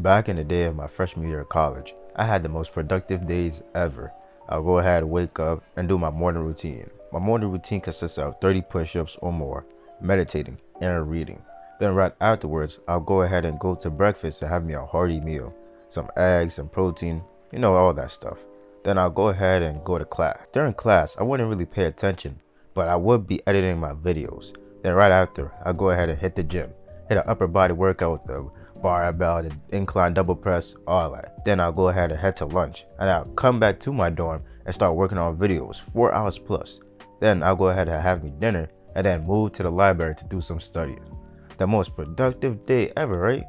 Back in the day of my freshman year of college, I had the most productive days ever. I'll go ahead, wake up, and do my morning routine. My morning routine consists of 30 push-ups or more, meditating, and reading. Then right afterwards, I'll go ahead and go to breakfast to have me a hearty meal. Some eggs, some protein, all that stuff. Then I'll go ahead and go to class. During class, I wouldn't really pay attention, but I would be editing my videos. Then right after, I'll go ahead and hit the gym. Hit an upper body workout with the barbell, the incline double press, all that. Then I'll go ahead and head to lunch. And I'll come back to my dorm and start working on videos, 4 hours plus. Then I'll go ahead and have me dinner and then move to the library to do some studying. The most productive day ever, right?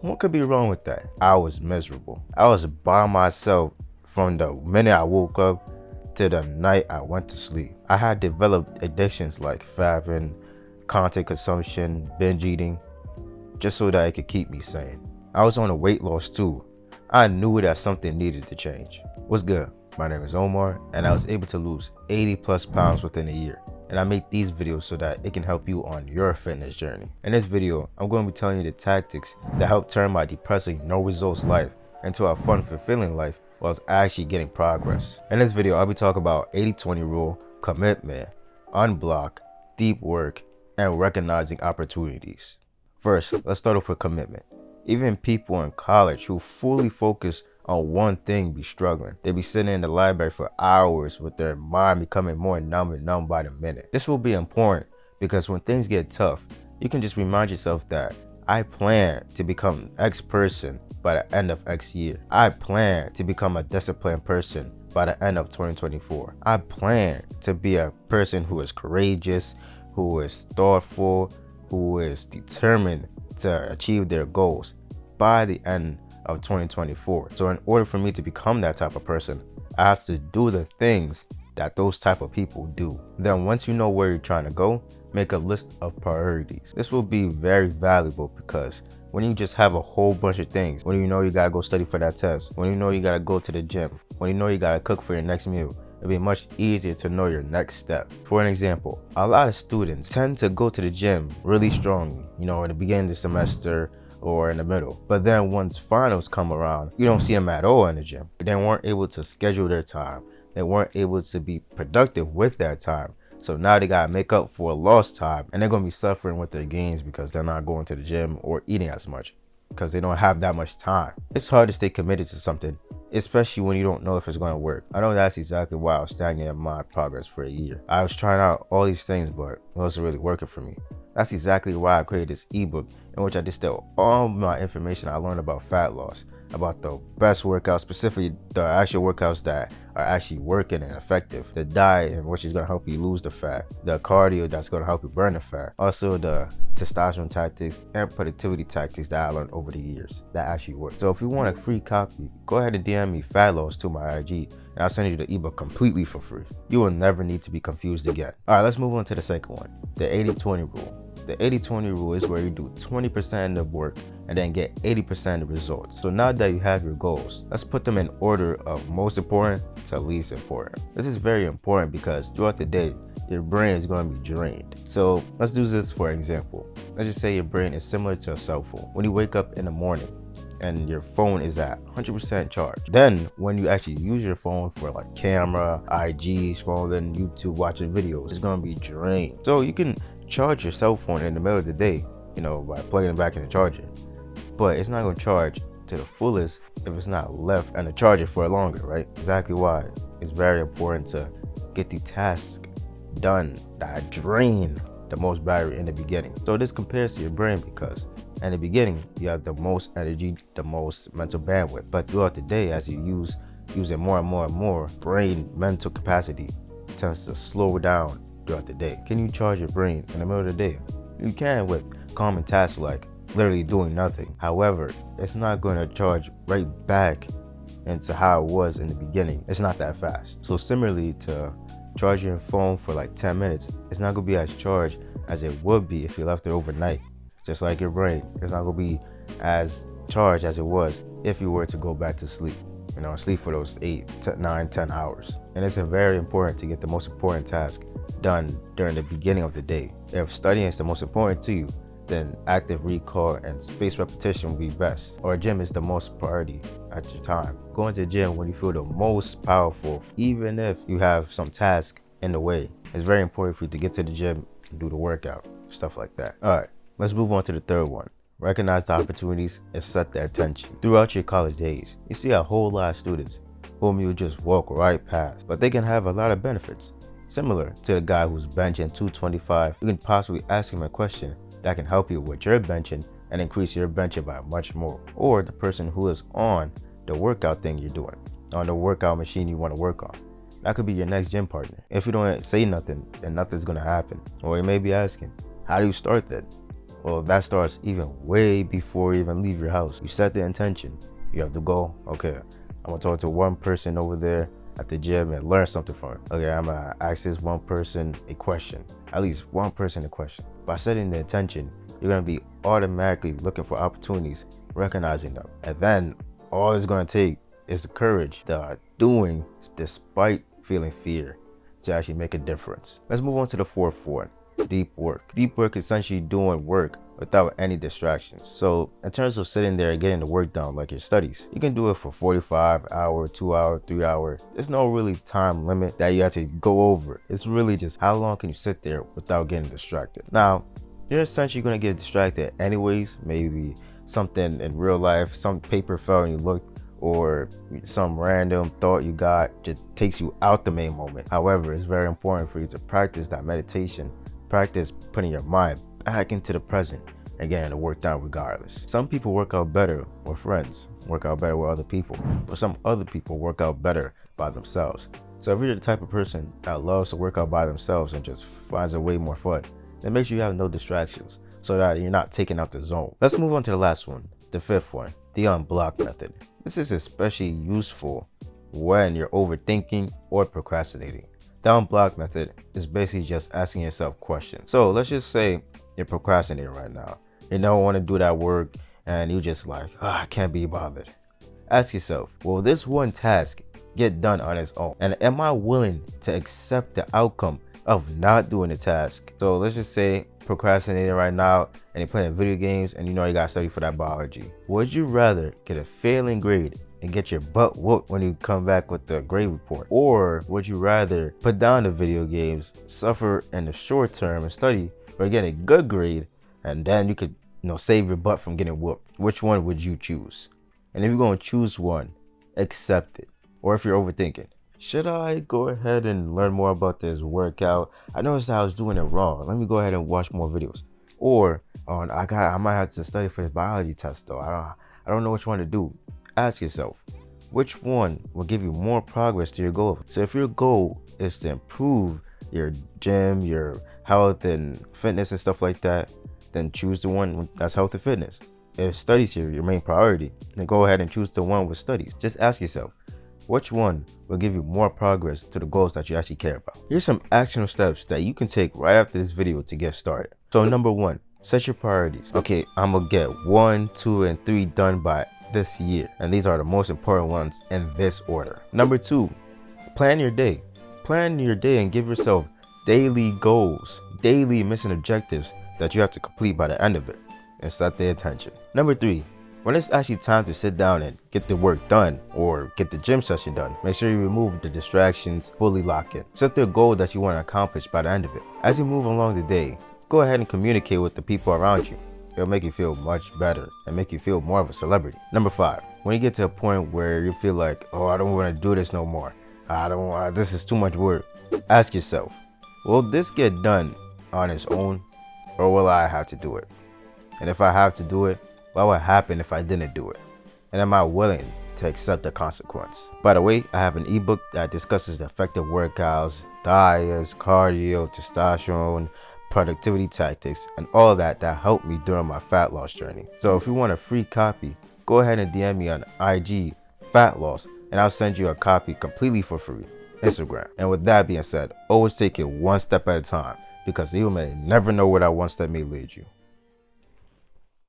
What could be wrong with that? I was miserable. I was by myself from the minute I woke up to the night I went to sleep. I had developed addictions like fapping, content consumption, binge eating, just so that it could keep me sane. I was on a weight loss too. I knew that something needed to change. What's good? My name is Omar, and I was able to lose 80 plus pounds within a year. And I make these videos so that it can help you on your fitness journey. In this video, I'm going to be telling you the tactics that help turn my depressing, no results life into a fun, fulfilling life while actually getting progress. In this video, I'll be talking about 80-20 rule, commitment, unblock, deep work, and recognizing opportunities. First, let's start off with commitment. Even people in college who fully focus on one thing be struggling. They be sitting in the library for hours with their mind becoming more numb and numb by the minute. This will be important because when things get tough, you can just remind yourself that I plan to become X person by the end of X year. I plan to become a disciplined person by the end of 2024. I plan to be a person who is courageous, who is thoughtful, who is determined to achieve their goals by the end of 2024. So in order for me to become that type of person, I have to do the things that those type of people do. Then once you know where you're trying to go, make a list of priorities. This will be very valuable because when you just have a whole bunch of things, when you know you gotta go study for that test, when you know you gotta go to the gym, when you know you gotta cook for your next meal, it'll be much easier to know your next step. For an example, a lot of students tend to go to the gym really strongly, in the beginning of the semester or in the middle. But then once finals come around, you don't see them at all in the gym. They weren't able to schedule their time. They weren't able to be productive with that time. So now they gotta make up for lost time, and they're gonna be suffering with their gains because they're not going to the gym or eating as much because they don't have that much time. It's hard to stay committed to something, especially when you don't know if it's going to work. I know that's exactly why I was stagnating in my progress for a year. I was trying out all these things, but it wasn't really working for me. That's exactly why I created this ebook in which I distill all my information I learned about fat loss, about the best workouts, specifically the actual workouts that are actually working and effective, the diet in which is going to help you lose the fat, the cardio that's going to help you burn the fat, also the testosterone tactics and productivity tactics that I learned over the years that actually work. So if you want a free copy, go ahead and DM me fat loss to my IG and I'll send you the ebook completely for free. You will never need to be confused again. All right, let's move on to the second one, the 80-20 rule. The 80-20 rule is where you do 20% of the work and then get 80% of the results. So now that you have your goals, let's put them in order of most important to least important. This is very important because throughout the day, your brain is going to be drained. So let's do this for example. Let's just say your brain is similar to a cell phone. When you wake up in the morning and your phone is at 100% charge, then when you actually use your phone for like camera, IG, scrolling, YouTube, watching videos, it's going to be drained. So you can charge your cell phone in the middle of the day, by plugging it back in the charger, but it's not going to charge to the fullest if it's not left in the charger for longer, right? Exactly why it's very important to get the task done that drain the most battery in the beginning. So this compares to your brain because in the beginning you have the most energy, the most mental bandwidth, but throughout the day as you use it more and more and more, brain mental capacity tends to slow down throughout the day. Can you charge your brain in the middle of the day? You can with common tasks like literally doing nothing. However, it's not going to charge right back into how it was in the beginning. It's not that fast. So similarly to charging your phone for like 10 minutes, it's not going to be as charged as it would be if you left it overnight. Just like your brain, it's not going to be as charged as it was if you were to go back to sleep. Sleep for those 8, 9, 10 hours. And it's very important to get the most important task done during the beginning of the day. If studying is the most important to you, then active recall and spaced repetition will be best. Or gym is the most priority at your time. Go into the gym when you feel the most powerful, even if you have some task in the way. It's very important for you to get to the gym and do the workout, stuff like that. All right, let's move on to the third one. Recognize the opportunities and set the attention. Throughout your college days, you see a whole lot of students whom you just walk right past, but they can have a lot of benefits. Similar to the guy who's benching 225, you can possibly ask him a question that can help you with your benching and increase your benching by much more. Or the person who is on the workout thing you're doing, on the workout machine you want to work on. That could be your next gym partner. If you don't say nothing, then nothing's gonna happen. Or you may be asking, how do you start that? Well, that starts even way before you even leave your house. You set the intention. You have to go, okay, I'm gonna talk to one person over there at the gym and learn something from it. Okay, I'm gonna ask this one person a question, at least one person a question. By setting the intention, you're gonna be automatically looking for opportunities, recognizing them. And then all it's gonna take is the courage, the doing despite feeling fear, to actually make a difference. Let's move on to the fourth one, deep work. Deep work is essentially doing work without any distractions. So in terms of sitting there and getting the work done, like your studies, you can do it for 45 hour, 2 hour, 3 hour. There's no really time limit that you have to go over. It's really just how long can you sit there without getting distracted. Now, you're essentially gonna get distracted anyways. Maybe something in real life, some paper fell and you looked, or some random thought you got just takes you out the main moment. However, it's very important for you to practice that meditation, practice putting your mind back into the present and getting the work done regardless. Some people work out better with friends, work out better with other people, but some other people work out better by themselves. So if you're the type of person that loves to work out by themselves and just finds it way more fun, then make sure you have no distractions so that you're not taking out the zone. Let's move on to the last one, the fifth one, the unblock method. This is especially useful when you're overthinking or procrastinating. The unblock method is basically just asking yourself questions. So let's just say you're procrastinating right now. You don't want to do that work and you just like, I can't be bothered. Ask yourself, will this one task get done on its own? And am I willing to accept the outcome of not doing the task? So let's just say procrastinating right now and you're playing video games and you know you gotta study for that biology. Would you rather get a failing grade and get your butt whooped when you come back with the grade report? Or would you rather put down the video games, suffer in the short term and study, or get a good grade, and then you could, save your butt from getting whooped? Which one would you choose? And if you're gonna choose one, accept it. Or if you're overthinking, should I go ahead and learn more about this workout? I noticed I was doing it wrong. Let me go ahead and watch more videos. Or I might have to study for this biology test though. I don't know which one to do. Ask yourself, which one will give you more progress to your goal? So if your goal is to improve your gym, your health and fitness and stuff like that, then choose the one that's health and fitness. If studies are your main priority, then go ahead and choose the one with studies. Just ask yourself, which one will give you more progress to the goals that you actually care about? Here's some actionable steps that you can take right after this video to get started. So number one, set your priorities. Okay, I'm gonna get 1, 2, and 3 done by this year. And these are the most important ones in this order. Number two, plan your day. Plan your day and give yourself daily goals, daily mission objectives that you have to complete by the end of it, and set the intention. Number three, when it's actually time to sit down and get the work done or get the gym session done, make sure you remove the distractions, fully lock in. Set the goal that you want to accomplish by the end of it. As you move along the day, go ahead and communicate with the people around you. It'll make you feel much better and make you feel more of a celebrity. Number five, when you get to a point where you feel like, oh, I don't want to do this no more. This is too much work. Ask yourself, will this get done on its own, or will I have to do it? And if I have to do it, what would happen if I didn't do it? And am I willing to accept the consequence? By the way, I have an ebook that discusses the effective workouts, diets, cardio, testosterone, productivity tactics, and all that helped me during my fat loss journey. So if you want a free copy, go ahead and DM me on IG Fat Loss, and I'll send you a copy completely for free. Instagram. And with that being said, always take it one step at a time, because you may never know where that one step may lead you.